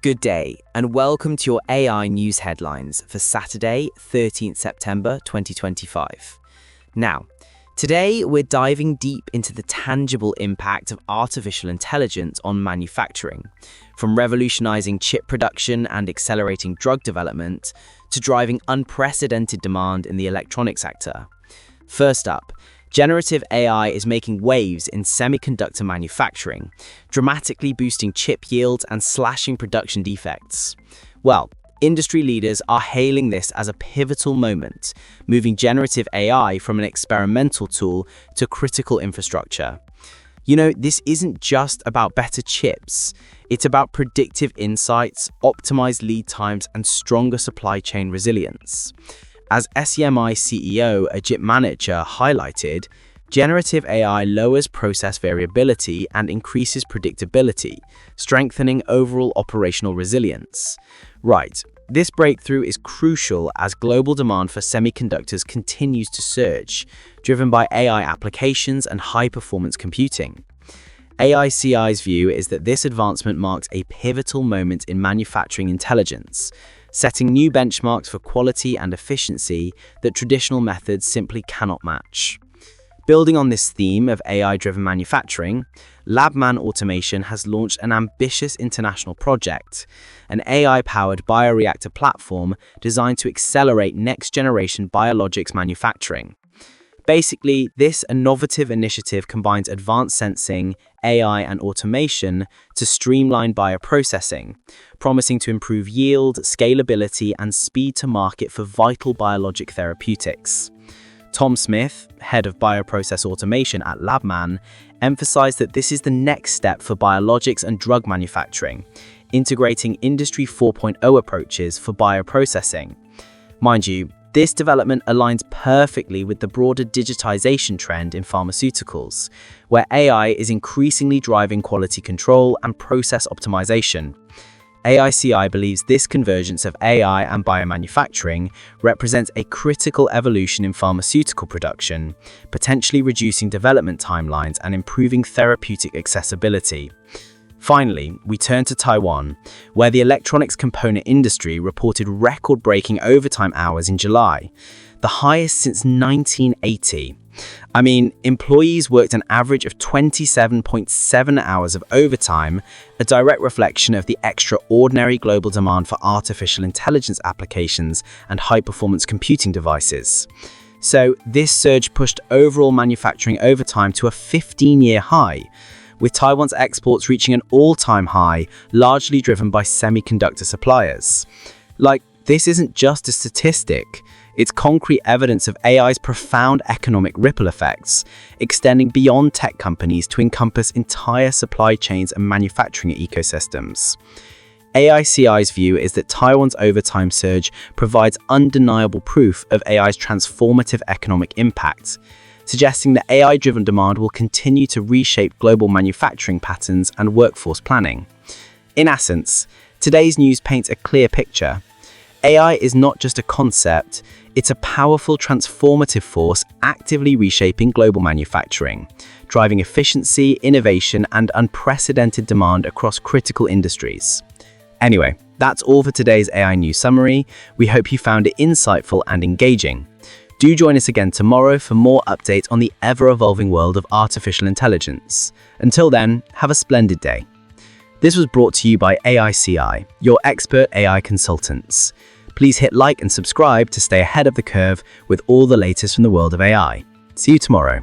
Good day, and welcome to your AI news headlines for Saturday, 13th September 2025. Now, today we're diving deep into the tangible impact of artificial intelligence on manufacturing, from revolutionizing chip production and accelerating drug development to driving unprecedented demand in the electronics sector. First up, Generative AI is making waves in semiconductor manufacturing, dramatically boosting chip yields and slashing production defects. Well, industry leaders are hailing this as a pivotal moment, moving generative AI from an experimental tool to critical infrastructure. This isn't just about better chips. It's about predictive insights, optimized lead times, and stronger supply chain resilience. As SEMI CEO Ajit Manocha highlighted, generative AI lowers process variability and increases predictability, strengthening overall operational resilience. Right, this breakthrough is crucial as global demand for semiconductors continues to surge, driven by AI applications and high-performance computing. AICI's view is that this advancement marks a pivotal moment in manufacturing intelligence, setting new benchmarks for quality and efficiency that traditional methods simply cannot match. Building on this theme of AI-driven manufacturing, Labman Automation has launched an ambitious international project, an AI-powered bioreactor platform designed to accelerate next-generation biologics manufacturing. Basically, this innovative initiative combines advanced sensing, AI, and automation to streamline bioprocessing, promising to improve yield, scalability, and speed to market for vital biologic therapeutics. Tom Smith, head of bioprocess automation at Labman, emphasized that this is the next step for biologics and drug manufacturing, integrating Industry 4.0 approaches for bioprocessing. Mind you, this development aligns perfectly with the broader digitization trend in pharmaceuticals, where AI is increasingly driving quality control and process optimization. AICI believes this convergence of AI and biomanufacturing represents a critical evolution in pharmaceutical production, potentially reducing development timelines and improving therapeutic accessibility. Finally, we turn to Taiwan, where the electronics component industry reported record-breaking overtime hours in July, the highest since 1980. Employees worked an average of 27.7 hours of overtime, a direct reflection of the extraordinary global demand for artificial intelligence applications and high-performance computing devices. So, this surge pushed overall manufacturing overtime to a 15-year high, with Taiwan's exports reaching an all-time high, largely driven by semiconductor suppliers. This isn't just a statistic, it's concrete evidence of AI's profound economic ripple effects, extending beyond tech companies to encompass entire supply chains and manufacturing ecosystems. AICI's view is that Taiwan's overtime surge provides undeniable proof of AI's transformative economic impact, suggesting that AI-driven demand will continue to reshape global manufacturing patterns and workforce planning. In essence, today's news paints a clear picture. AI is not just a concept, it's a powerful transformative force actively reshaping global manufacturing, driving efficiency, innovation, and unprecedented demand across critical industries. Anyway, that's all for today's AI news summary. We hope you found it insightful and engaging. Do join us again tomorrow for more updates on the ever-evolving world of artificial intelligence. Until then, have a splendid day. This was brought to you by AICI, your expert AI consultants. Please hit like and subscribe to stay ahead of the curve with all the latest from the world of AI. See you tomorrow.